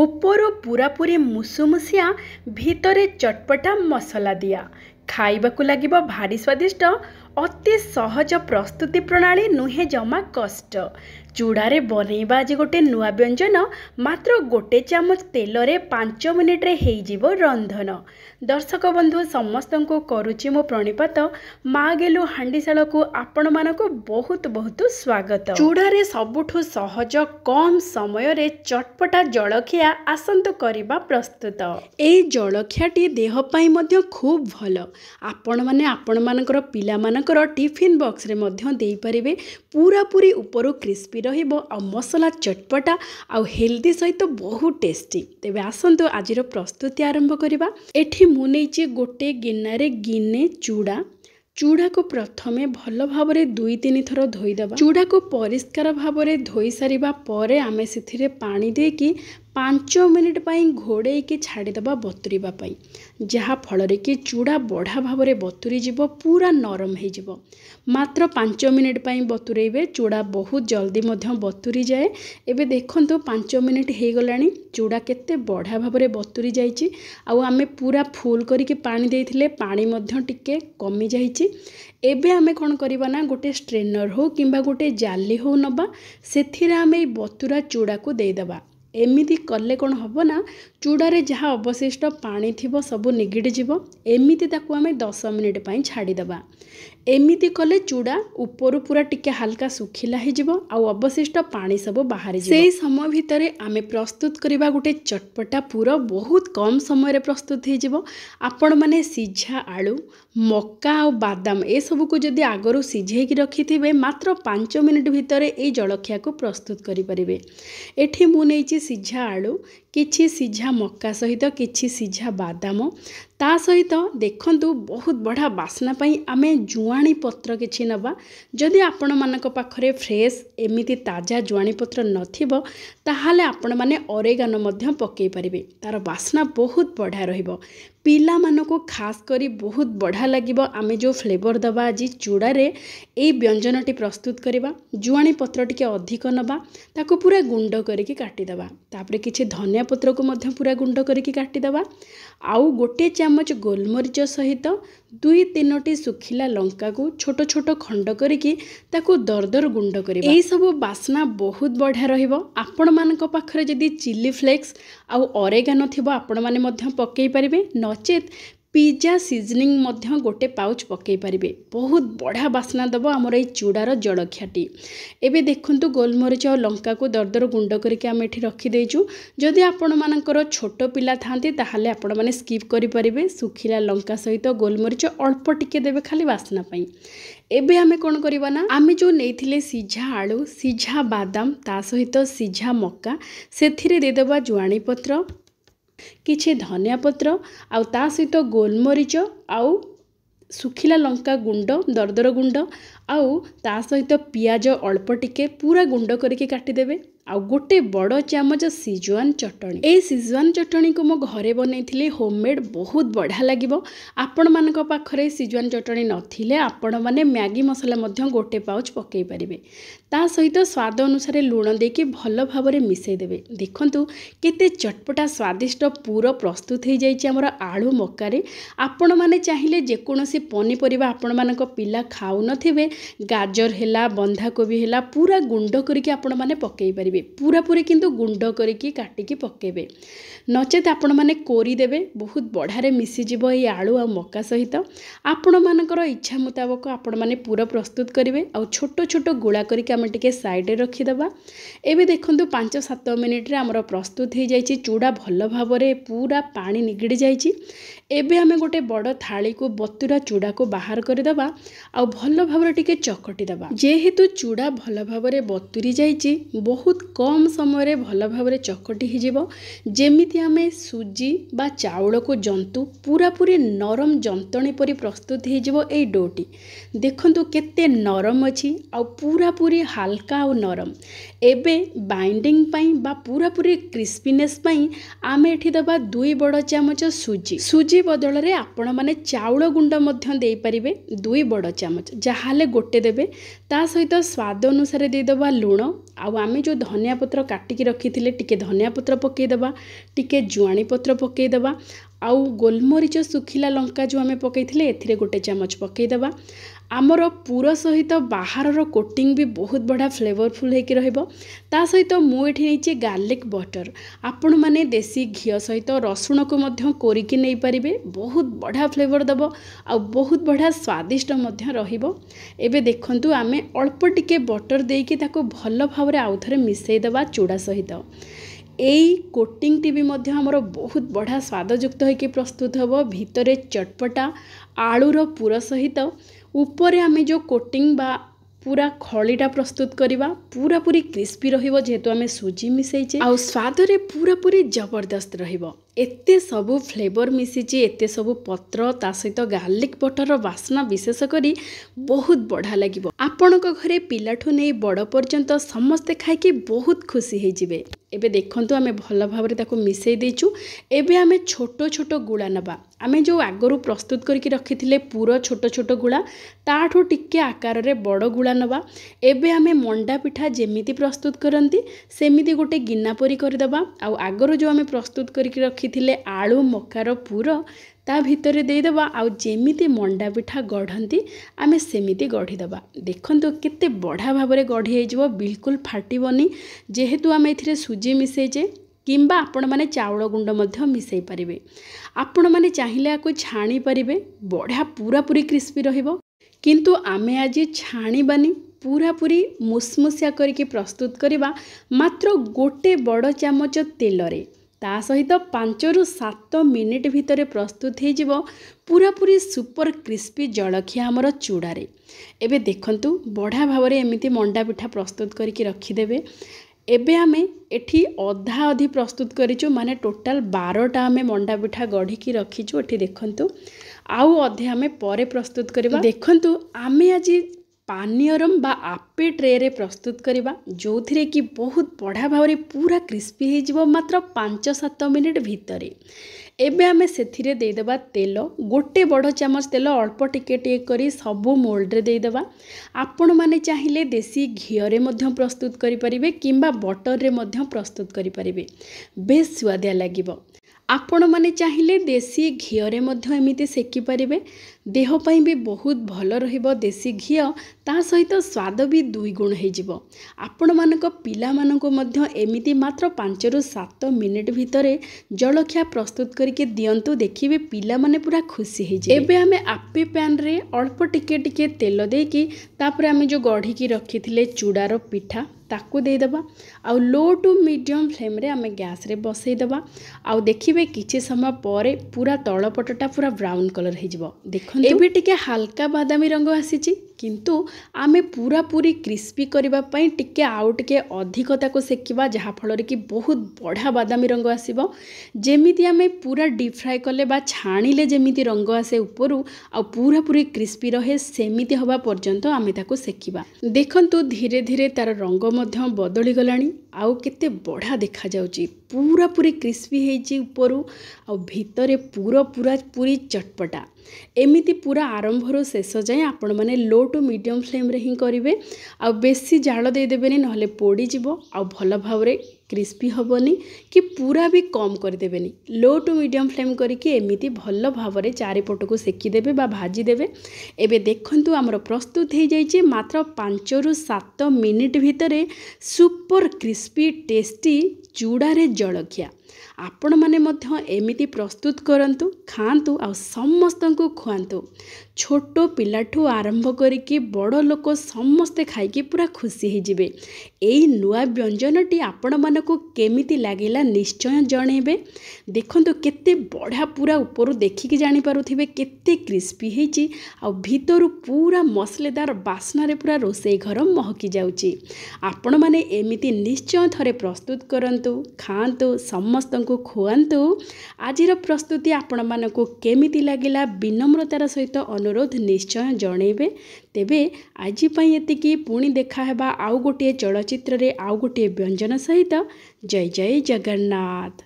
ଉପରୁ ପୁରାପୁରି ମୁସୁମୁସିଆ ଭିତରେ ଚଟପଟା ମସଲା ଦିଆ ଖାଇବାକୁ ଲାଗିବ ଭାରି ସ୍ୱାଦିଷ୍ଟ। ଅତି ସହଜ ପ୍ରସ୍ତୁତି ପ୍ରଣାଳୀ ନୁହେଁ ଜମା କଷ୍ଟ। ଚୂଡ଼ାରେ ବନେଇବା ଆଜି ଗୋଟେ ନୂଆ ବ୍ୟଞ୍ଜନ। ମାତ୍ର ଗୋଟେ ଚାମଚ ତେଲରେ 5 ମିନିଟ୍ରେ ହେଇଯିବ ରନ୍ଧନ। ଦର୍ଶକ ବନ୍ଧୁ ସମସ୍ତଙ୍କୁ କରୁଛି ମୋ ପ୍ରଣିପାତ। ମା ଗେଲୁ ହାଣ୍ଡିଶାଳକୁ ଆପଣମାନଙ୍କୁ ବହୁତ ବହୁତ ସ୍ୱାଗତ। ଚୂଡ଼ାରେ ସବୁଠୁ ସହଜ କମ୍ ସମୟରେ ଚଟପଟା ଜଳଖିଆ ଆସନ୍ତୁ କରିବା ପ୍ରସ୍ତୁତ। ଏଇ ଜଳଖିଆଟି ଦେହ ପାଇଁ ମଧ୍ୟ ଖୁବ୍ ଭଲ। ଆପଣମାନେ ଆପଣମାନଙ୍କର ପିଲାମାନଙ୍କର ଟିଫିନ୍ ବକ୍ସରେ ମଧ୍ୟ ଦେଇପାରିବେ। ପୁରାପୁରି ଉପରୁ କ୍ରିସ୍ପି ରହିବ ଆଉ ମସଲା ଚଟପଟା ଆଉ ହେଲ୍ଦି ସହିତ ବହୁତ ଟେଷ୍ଟି। ତେବେ ଆସନ୍ତୁ ଆଜିର ପ୍ରସ୍ତୁତି ଆରମ୍ଭ କରିବା। ଏଠି ମୁଁ ନେଇଛି ଗୋଟେ ଗିନାରେ ଗିନେ ଚୂଡ଼ା। ଚୂଡ଼ାକୁ ପ୍ରଥମେ ଭଲ ଭାବରେ 2-3 ଥର ଧୋଇଦେବା। ଚୂଡ଼ାକୁ ପରିଷ୍କାର ଭାବରେ ଧୋଇ ସାରିବା ପରେ ଆମେ ସେଥିରେ ପାଣି ଦେଇକି 5 ମିନିଟ୍ ପାଇଁ ଘୋଡ଼େଇକି ଛାଡ଼ିଦେବା ବତୁରିବା ପାଇଁ। ଯାହାଫଳରେ କି ଚୂଡ଼ା ବଢ଼ିଆ ଭାବରେ ବତୁରି ଯିବ, ପୁରା ନରମ ହେଇଯିବ। ମାତ୍ର 5 ମିନିଟ୍ ପାଇଁ ବତୁରେଇବେ। ଚୂଡ଼ା ବହୁତ ଜଲ୍ଦି ମଧ୍ୟ ବତୁରିଯାଏ। ଏବେ ଦେଖନ୍ତୁ 5 ମିନିଟ୍ ହେଇଗଲାଣି। ଚୂଡ଼ା କେତେ ବଢ଼ିଆ ଭାବରେ ବତୁରି ଯାଇଛି। ଆଉ ଆମେ ପୁରା ଫୁଲ୍ କରିକି ପାଣି ଦେଇଥିଲେ, ପାଣି ମଧ୍ୟ ଟିକେ କମିଯାଇଛି। ଏବେ ଆମେ କ'ଣ କରିବା ନା, ଗୋଟେ ଷ୍ଟ୍ରେନର୍ ହଉ କିମ୍ବା ଗୋଟେ ଜାଲି ହଉ ନେବା। ସେଥିରେ ଆମେ ଏଇ ବତୁରା ଚୂଡ଼ାକୁ ଦେଇଦେବା। ଏମିତି କଲେ କ'ଣ ହେବ ନା, ଚୂଡ଼ାରେ ଯାହା ଅବଶିଷ୍ଟ ପାଣି ଥିବ ସବୁ ନିଗିଡ଼ି ଯିବ। ଏମିତି ତାକୁ ଆମେ 10 ମିନିଟ୍ ପାଇଁ ଛାଡ଼ିଦେବା। ଏମିତି କଲେ ଚୂଡ଼ା ଉପରୁ ପୁରା ଟିକେ ହାଲକା ଶୁଖିଲା ହେଇଯିବ ଆଉ ଅବଶିଷ୍ଟ ପାଣି ସବୁ ବାହାରିଯିବ। ସେଇ ସମୟ ଭିତରେ ଆମେ ପ୍ରସ୍ତୁତ କରିବା ଗୋଟେ ଚଟପଟା ପୁର। ବହୁତ କମ୍ ସମୟରେ ପ୍ରସ୍ତୁତ ହେଇଯିବ। ଆପଣମାନେ ସିଝା ଆଳୁ, ମକା ଆଉ ବାଦାମ ଏସବୁକୁ ଯଦି ଆଗରୁ ସିଝେଇକି ରଖିଥିବେ, ମାତ୍ର 5 ମିନିଟ୍ ଭିତରେ ଏଇ ଜଳଖିଆକୁ ପ୍ରସ୍ତୁତ କରିପାରିବେ। ଏଠି ମୁଁ ନେଇଛି ସିଝା ଆଳୁ, କିଛି ସିଝା ମକା ସହିତ କିଛି ସିଝା ବାଦାମ। ତା ସହିତ ଦେଖନ୍ତୁ ବହୁତ ବଢ଼ିଆ ବାସ୍ନା ପାଇଁ ଆମେ ଜୁଆଣି ପତ୍ର କିଛି ନେବା। ଯଦି ଆପଣମାନଙ୍କ ପାଖରେ ଫ୍ରେଶ୍ ଏମିତି ତାଜା ଜୁଆଣି ପତ୍ର ନଥିବ, ତାହେଲେ ଆପଣମାନେ ଅରେଗାନୋ ମଧ୍ୟ ପକାଇ ପାରିବେ। ତା'ର ବାସ୍ନା ବହୁତ ବଢ଼ିଆ ରହିବ। ପିଲାମାନଙ୍କୁ ଖାସ୍ କରି ବହୁତ ବଢ଼ିଆ ଲାଗିବ। ଆମେ ଯେଉଁ ଫ୍ଲେଭର୍ ଦେବା ଆଜି ଚୂଡ଼ାରେ ଏଇ ବ୍ୟଞ୍ଜନଟି ପ୍ରସ୍ତୁତ କରିବା। ଜୁଆଣି ପତ୍ର ଟିକେ ଅଧିକ ନେବା, ତାକୁ ପୁରା ଗୁଣ୍ଡ କରିକି କାଟିଦେବା। ତାପରେ କିଛି ଧନିଆ ପତ୍ରକୁ ମଧ୍ୟ ପୁରା ଗୁଣ୍ଡ କରିକି କାଟିଦେବା। ଆଉ ଗୋଟେ ଚାମଚ ଗୋଲମରିଚ ସହିତ 2-3ଟି ଶୁଖିଲା ଲଙ୍କାକୁ ଛୋଟ ଛୋଟ ଖଣ୍ଡ କରିକି ତାକୁ ଦରଦର ଗୁଣ୍ଡ କରିବା। ଏଇସବୁ ବାସ୍ନା ବହୁତ ବଢ଼ିଆ ରହିବ। ଆପଣମାନଙ୍କ ପାଖରେ ଯଦି ଚିଲି ଫ୍ଲେକ୍ସ ଆଉ ଅରେଗାନୋ ଥିବ, ଆପଣମାନେ ମଧ୍ୟ ପକାଇ ପାରିବେ। ନଚେତ୍ ପିଜ୍ଜା ସିଜନିଂ ମଧ୍ୟ ଗୋଟେ ପାଉଚ୍ ପକାଇ ପାରିବେ। ବହୁତ ବଢ଼ିଆ ବାସ୍ନା ଦେବ ଆମର ଏଇ ଚୂଡ଼ାର ଜଳଖିଆଟି। ଏବେ ଦେଖନ୍ତୁ ଗୋଲମରିଚ ଆଉ ଲଙ୍କାକୁ ଦରଦର ଗୁଣ୍ଡ କରିକି ଆମେ ଏଠି ରଖିଦେଇଛୁ। ଯଦି ଆପଣମାନଙ୍କର ଛୋଟ ପିଲା ଥାଆନ୍ତି ତାହେଲେ ଆପଣମାନେ ସ୍କିପ୍ କରିପାରିବେ। ଶୁଖିଲା ଲଙ୍କା ସହିତ ଗୋଲମରିଚ ଅଳ୍ପ ଟିକେ ଦେବେ ଖାଲି ବାସ୍ନା ପାଇଁ। ଏବେ ଆମେ କ'ଣ କରିବା ନା, ଆମେ ଯେଉଁ ନେଇଥିଲେ ସିଝା ଆଳୁ, ସିଝା ବାଦାମ, ତା ସହିତ ସିଝା ମକା, ସେଥିରେ ଦେଇଦେବା ଜୁଆଣି ପତ୍ର, କିଛି ଧନିଆ ପତ୍ର ଆଉ ତା ସହିତ ଗୋଲମରିଚ ଆଉ ଶୁଖିଲା ଲଙ୍କା ଗୁଣ୍ଡ, ଦରଦର ଗୁଣ୍ଡ, ଆଉ ତା ସହିତ ପିଆଜ ଅଳ୍ପ ଟିକେ ପୁରା ଗୁଣ୍ଡ କରିକି କାଟିଦେବେ। ଆଉ ଗୋଟେ ବଡ଼ ଚାମଚ ସିଜୱାନ୍ ଚଟଣି। ଏଇ ସିଜୱାନ୍ ଚଟଣିକୁ ମୁଁ ଘରେ ବନେଇଥିଲି, ହୋମମେଡ୍, ବହୁତ ବଢ଼ିଆ ଲାଗିବ। ଆପଣମାନଙ୍କ ପାଖରେ ସିଜୱାନ୍ ଚଟଣି ନଥିଲେ ଆପଣମାନେ ମ୍ୟାଗି ମସଲା ମଧ୍ୟ ଗୋଟେ ପାଉଚ୍ ପକାଇ ପାରିବେ। ତା ସହିତ ସ୍ୱାଦ ଅନୁସାରେ ଲୁଣ ଦେଇକି ଭଲ ଭାବରେ ମିଶାଇ ଦେବେ। ଦେଖନ୍ତୁ କେତେ ଚଟପଟା ସ୍ୱାଦିଷ୍ଟ ପୁର ପ୍ରସ୍ତୁତ ହେଇଯାଇଛି ଆମର ଆଳୁ ମକାରେ। ଆପଣମାନେ ଚାହିଁଲେ ଯେକୌଣସି ପନିପରିବା ଆପଣମାନଙ୍କ ପିଲା ଖାଉନଥିବେ, ଗାଜର ହେଲା, ବନ୍ଧାକୋବି ହେଲା, ପୁରା ଗୁଣ୍ଡ କରିକି ଆପଣମାନେ ପକାଇ ପାରିବେ। ପୁରାପୁରି କିନ୍ତୁ ଗୁଣ୍ଡ କରିକି କାଟିକି ପକାଇବେ। ନଚେତ୍ ଆପଣମାନେ କୋରିଦେବେ, ବହୁତ ବଢ଼ିଆରେ ମିଶିଯିବ ଏଇ ଆଳୁ ଆଉ ମକା ସହିତ। ଆପଣମାନଙ୍କର ଇଚ୍ଛା ମୁତାବକ ଆପଣମାନେ ପୁର ପ୍ରସ୍ତୁତ କରିବେ। ଆଉ ଛୋଟ ଛୋଟ ଗୁଳା କରିକି ଆମେ ଟିକେ ସାଇଡ଼ରେ ରଖିଦେବା। ଏବେ ଦେଖନ୍ତୁ 5-7 ମିନିଟ୍ରେ ଆମର ପ୍ରସ୍ତୁତ ହେଇଯାଇଛି। ଚୂଡ଼ା ଭଲ ଭାବରେ ପୁରା ପାଣି ନିଗିଡ଼ି ଯାଇଛି। ଏବେ ଆମେ ଗୋଟେ ବଡ଼ ଥାଳିକୁ ବତୁରା ଚୂଡ଼ାକୁ ବାହାର କରିଦେବା ଆଉ ଭଲ ଭାବରେ ଟିକେ ଚକଟି ଦେବା। ଯେହେତୁ ଚୂଡ଼ା ଭଲ ଭାବରେ ବତୁରି ଯାଇଛି, ବହୁତ କମ୍ ସମୟରେ ଭଲ ଭାବରେ ଚକଟି ହେଇଯିବ। ଯେମିତି ଆମେ ସୁଜି ବା ଚାଉଳକୁ ଜନ୍ତୁ, ପୁରାପୁରି ନରମ ଯନ୍ତଣୀ ପରି ପ୍ରସ୍ତୁତ ହେଇଯିବ ଏଇ ଡୋଟି। ଦେଖନ୍ତୁ କେତେ ନରମ ଅଛି ଆଉ ପୁରାପୁରି ହାଲକା ଆଉ ନରମ। ଏବେ ବାଇଣ୍ଡିଂ ପାଇଁ ବା ପୁରାପୁରି କ୍ରିସ୍ପିନେସ୍ ପାଇଁ ଆମେ ଏଠି ଦେବା 2 ବଡ଼ ଚାମଚ ସୁଜି। ସୁଜି ବଦଳରେ ଆପଣମାନେ ଚାଉଳ ଗୁଣ୍ଡ ମଧ୍ୟ ଦେଇପାରିବେ। 2 ବଡ଼ ଚାମଚ, ଯାହାହେଲେ ଗୋଟେ ଦେବେ। ତା ସହିତ ସ୍ୱାଦ ଅନୁସାରେ ଦେଇଦେବା ଲୁଣ। आमे जो धनिया पत्र काटिकी रखी टिके धनिया पत्र पकईदेवा, टिके जुआणी पत्र पकईदेवा, आउ गोलमरीच सुखिला लंका जो आमे पकईथिले एथिरे गोटे चामच पकईदेवा। आमर पूरा सहित बाहर कोटिंग भी बहुत बढ़िया फ्लेवरफुल होकर रहिबो। ता सहित मु एठी नैचे गार्लिक बटर, आपण माने देसी घी सहित रसुण को मध्य कोरिकी नै परिबे, बहुत बढ़िया फ्लेवर दबो आ बहुत बढ़िया स्वादिष्ट मध्य रहिबो। एबे देखंतु आमे अल्प टिके बटर देकी ताको भल भावरे आउ थरे मिसई देबा चूड़ा सहित। एई कोटिंग टी भी मध्य हमर बहुत बढ़िया स्वादयुक्त होकर प्रस्तुत होबो। भितरे चटपटा आलूर पूरा सहित ऊपर आमे जो कोटिंग बा पूरा खलीटा प्रस्तुत करवा, पूरा पूरी क्रिस्पी रहिबो जेहेतु आमे सुजी मिसैचे, आ स्वाद रे पूरा पूरी जबरदस्त रहिबो। एते सबु फ्लेवर मिसिची, एते सबु पत्र ता सहित गार्लिक बटर वासना विशेष करी बहुत बढ़िया लागिबो। आपणक घरे पिलाठू नै बड़ पर्यंत समस्ते खाइके बहुत खुशी हे जिवे। एबे देखंतु आमे भल भाबरे ताको मिसै देचु। एबे आमे छोटो छोटो गुळा नबा। आमे जो आगरु प्रस्तुत करके रखिथिले पूरा छोटो छोटो गुळा, ताठू टिके आकार रे बड़ गुळा नबा। एबे आमे मंडा पिठा जेमिति प्रस्तुत करंती सेमिति गोटे गिन्ना परी करदेबा। आ आगरु जो आमे प्रस्तुत करके रखिथिले आलू मकार पूर ता भितरे देदेबा। आउ जेमिति मंडा पिठा गढ़ंती आमे सेमिति गढ़ीदेबा। देखंतु केते बढ़िया भाबरे गढ़ी हेजिबो, बिल्कुल फाटिबनी जेहेतु आमे एथिरे सुजी मिसैचे, किंबा आपण माने चाउल गुंड मध्य मिसै परिबे। आपण माने चाहिले आको छाणी परिबे, बढ़िया पूरा पूरी क्रिस्पी रहिबो। किंतु आमे आज छाणीबानी, पूरा पूरी मुसमुसिया करके प्रस्तुत करिबा मात्र गोटे बड़ चामच तेल रे। ता सहित 5 ରୁ 7 मिनिट भितर प्रस्तुत हो जिवो पूरा पूरी सुपर क्रिस्पी जलखिया हमर चूड़ारे। एबे देखंतु बढ़िया भावरे एमिति मंडा पिठा प्रस्तुत करके रखिदेबे। एबे आमे एठी अधा अधि प्रस्तुत करिचु, माने टोटाल 12टा आमे मंडा पिठा गढ़ी रखीचु। एठी देखंतु आउ अधे आमे परे प्रस्तुत करिबा। देखंतु आमे आज पानियरम बा आपे ट्रे रे प्रस्तुत करिबा, जो थिरे कि बहुत बढ़िया भावरे पूरा क्रिस्पी हे जिवो मात्र 5-7 मिनिट भितरे। एबे आमे सेथिरे देदेबा तेल, गोटे बड़ चामच तेल अल्प टिके टिके करी सबु मोल्ड रे देदेबा। आपण माने चाहिले देसी घी रे मध्य प्रस्तुत करि परिबे, किंबा बटर रे मध्य प्रस्तुत करि परिबे, बेस स्वादिया लागिबो। आपण माने चाहिले देसी घी रे मध्य एमिति सेकी परिबे, देह पई भी बहुत भल रहिबो देसी घी, ता सहित स्वाद भी 2 गुण हे जिवो। आपण मानक पिला मानको मध्य एमिति मात्र 5 ରୁ 7 मिनिट भितरे जलखिया प्रस्तुत करके दियंतु, देखिबे पिला माने पूरा खुशी हे जे। एबे हमें आपे पैन रे अल्प टिके टिके तेल देकी तापरे हमें जो गढ़ी की रखिथिले चूड़ार पिठा ताकू देदेबा। आउ लो टू मीडियम फ्लेम रे आमे गैस रे बसई देबा। आउ देखिबे किछि समय परे पूरा तळपटटा पूरा ब्राउन कलर हे जिवो। देखो एबे टिके हल्का बादामी रंग आसीची, किंतु आमे पूरा पूरी क्रिस्पी करबा पई टिके आउ टिके अधिक ताको सेकिबा, जहा फल कि बहुत बढ़िया बादामी रंग आसीबो। जेमिति आमे पूरा डीप फ्राई कले बा छाणीले जेमिति रंग आसे उपरु आ पूरा पूरी क्रिस्पी रहे, सेमिति हवा पर्यंत आमे ताको सेकिबा। देखंतु धीरे धीरे तार रंग मध्य बदली गलानी, आउ केते बढ़िया देखा जाउची, पूरा पूरी क्रिस्पी हेची उपरु आ भितरे पूरा पूरा पूरी चटपटा। एमिति पूरा आरंभ रो शेष जाए आपण माने लो टू मीडियम फ्लेम रे ही करिवे। आ बेसी जाळ दे देबेनी, नहले पोड़ी जिवो आ भल भावरे क्रिस्पी हबनी, कि पूरा भी कम कर देबेनी। लो टू मीडियम फ्लेम करके एमिति भल भावरे चारिपट को सेकी देबे बा भाजी देबे। एबे देखंतु हमर प्रस्तुत हे जाइछे मात्र 5 ରୁ 7 मिनिट भितरे सुपर क्रिस्पी टेस्टी चूड़ारे जलखिया। आपण माने मध्य एमिति प्रस्तुत करंतु, खांतु आ समस्तंकु खुआंतु। छोटो पिलाठू आरंभ करिकी बड़ लोक समस्ते खाइकी पूरा खुशी हे जिवे। एई नुआ व्यंजनटी आपण मानकु केमिति लागिला निश्चय जणेबे। देखंतु केते बढ़िया पूरा ऊपर देखिकी जानि पारुथिबे केते क्रिस्पी हेची, आ भितरु पूरा मसलेदार बास्ना रे पूरा रोसई घर महकी जाउची। आपण माने एमिति निश्चय थरे प्रस्तुत करंतु, खांतु, समस्तंकु खुआंतु। आजिर प्रस्तुति आपण मानकु केमिति लागिला विनम्रतार सहित अनुरोध निश्चय जणेबे। तेबे आजि पई एतिकी, पुणी देखा हेबा आउ गोटे चलचित्र रे आउ गोटे व्यंजन सहित। जय जय जगन्नाथ।